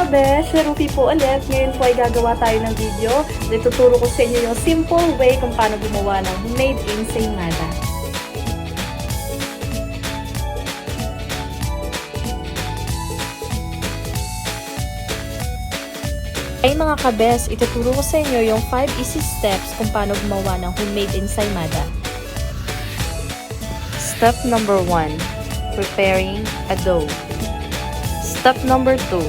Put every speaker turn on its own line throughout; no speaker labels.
kabesh, si Rufi po ulit. Ngayon po ay gagawa tayo ng video. Ituturo ko sa inyo yung simple way kung paano gumawa ng homemade ensaymada. Ay mga kabes, ituturo ko sa inyo yung 5 easy steps kung paano gumawa ng homemade ensaymada. Step number 1, preparing a dough. Step number 2,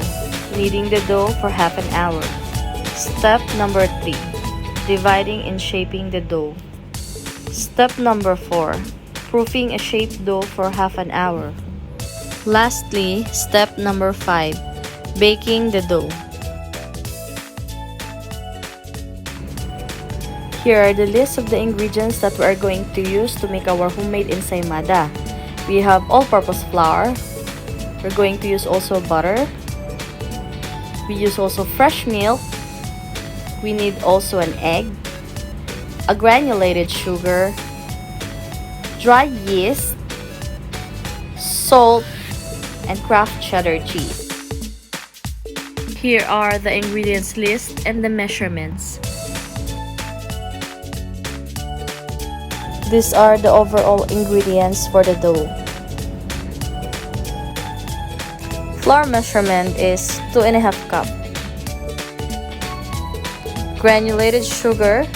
kneading the dough for half an hour. Step number 3, dividing and shaping the dough. Step number 4, proofing a shaped dough for half an hour. Lastly, step number 5, baking the dough. Here are the list of the ingredients that we are going to use to make our homemade ensaymada. We have all-purpose flour. We're going to use also butter. We use also fresh milk. We need also an egg, a granulated sugar, dry yeast, salt, and Kraft cheddar cheese. Here are the ingredients list and the measurements. These are the overall ingredients for the dough. Flour measurement is 2.5 cup. Granulated sugar,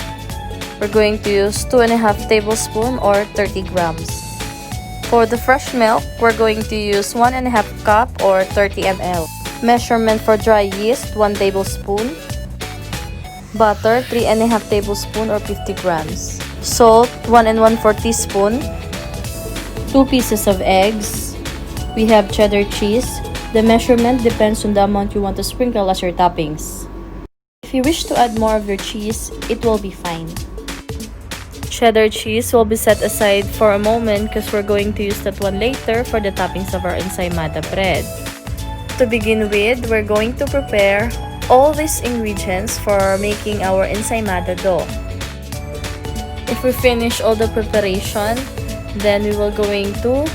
we're going to use 2.5 tablespoons or 30 grams. For the fresh milk, we're going to use 1.5 cup or 30 ml. Measurement for dry yeast, 1 tablespoon. Butter, 3.5 tablespoons or 50 grams. Salt, 1 1/4 teaspoon. 2 pieces of eggs. We have cheddar cheese. The measurement depends on the amount you want to sprinkle as your toppings. If you wish to add more of your cheese, it will be fine. Cheddar cheese will be set aside for a moment because we're going to use that one later for the toppings of our ensaymada bread. To begin with, we're going to prepare all these ingredients for making our ensaymada dough. If we finish all the preparation, then we will going to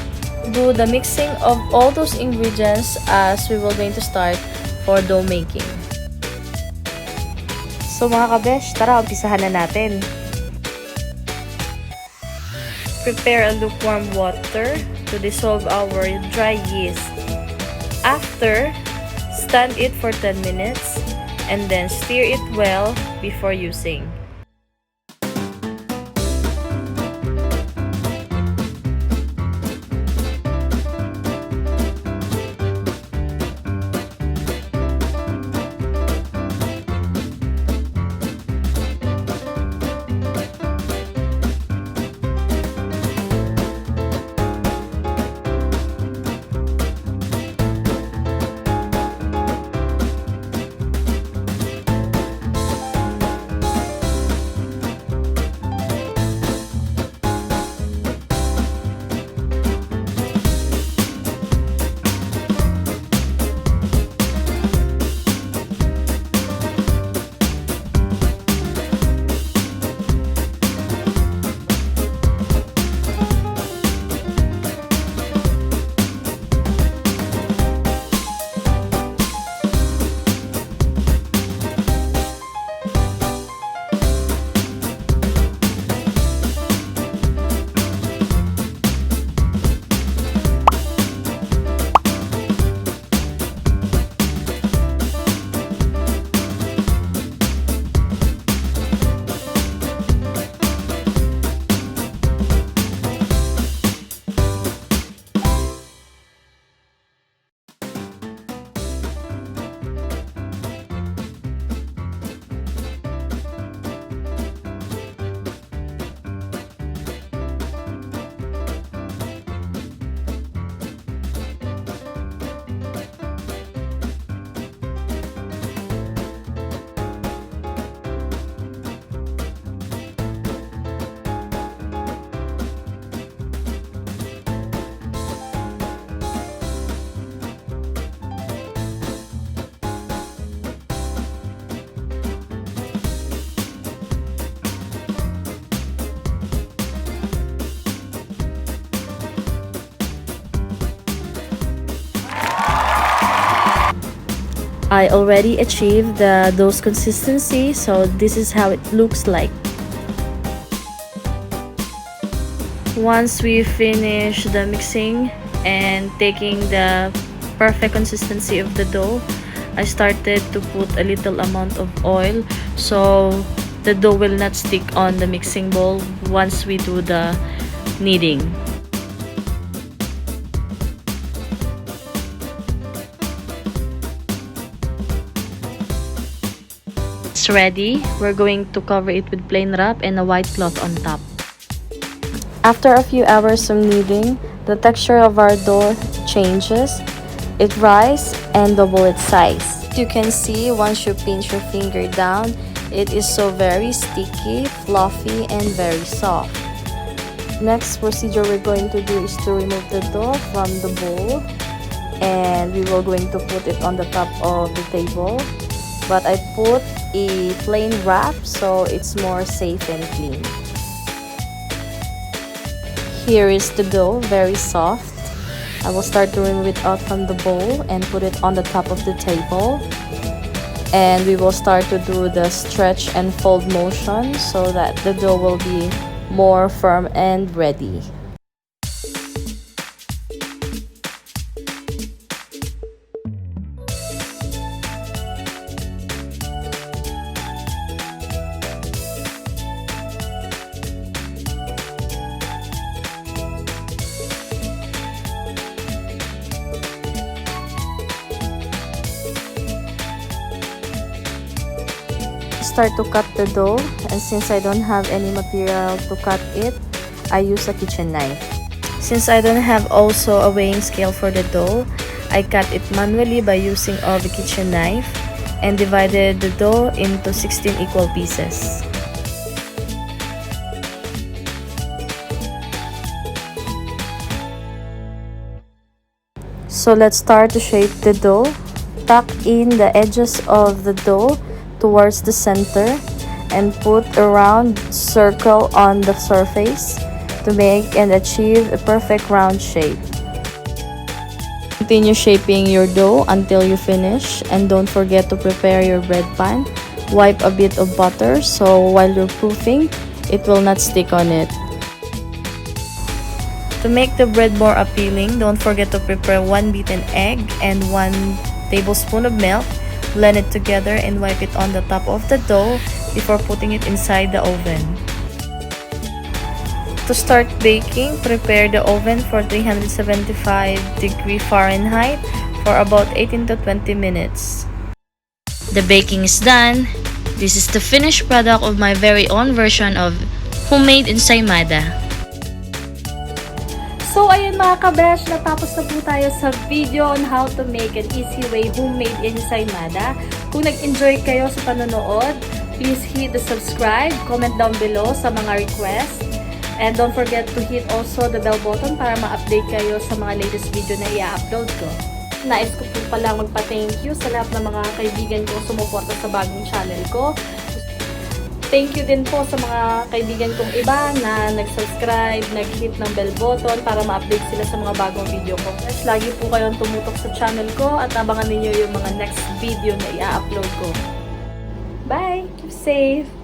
do the mixing of all those ingredients as we will going to start for dough making. So mga kabesh, tara umpisahan na natin. Prepare a lukewarm water to dissolve our dry yeast. After, stand it for 10 minutes and then stir it well before using. I already achieved the dough consistency, so this is how it looks like. Once we finish the mixing and taking the perfect consistency of the dough, I started to put a little amount of oil so the dough will not stick on the mixing bowl once we do the kneading. It's ready. We're going to cover it with plain wrap and a white cloth on top. After a few hours of kneading, the texture of our dough changes. It rises and double its size. You can see once you pinch your finger down, it is so very sticky, fluffy, and very soft. Next procedure we're going to do is to remove the dough from the bowl, and we will going to put it on the top of the table. But I put a plain wrap so it's more safe and clean. Here is the dough, very soft. I will start to remove it out from the bowl and put it on the top of the table. And we will start to do the stretch and fold motion so that the dough will be more firm and ready. Start to cut the dough, and since I don't have any material to cut it, I use a kitchen knife. Since I don't have also a weighing scale for the dough, I cut it manually by using of a kitchen knife and divided the dough into 16 equal pieces. So let's start to shape the dough. Tuck in the edges of the dough towards the center and put a round circle on the surface to make and achieve a perfect round shape. Continue shaping your dough until you finish, and don't forget to prepare your bread pan. Wipe a bit of butter so while you're proofing, it will not stick on it. To make the bread more appealing, don't forget to prepare 1 beaten egg and 1 tablespoon of milk. Blend it together and wipe it on the top of the dough before putting it inside the oven. To start baking, prepare the oven for 375° Fahrenheit for about 18 to 20 minutes. The baking is done. This is the finished product of my very own version of homemade Ensaymada.
So ayun mga kabesh, natapos na po tayo sa video on how to make an easy way homemade ensaymada. Kung nag-enjoy kayo sa panonood, please hit the subscribe, comment down below sa mga requests, and don't forget to hit also the bell button para ma-update kayo sa mga latest video na i-upload ko. Nais ko po pala magpa-thank you sa lahat ng mga kaibigan kong sumuporta sa bagong channel ko. Thank you din po sa mga kaibigan kong iba na nag-subscribe, nag-hit ng bell button para ma-update sila sa mga bagong video ko. Lagi po kayong tumutok sa channel ko at abangan ninyo yung mga next video na i-upload ko. Bye! Keep safe!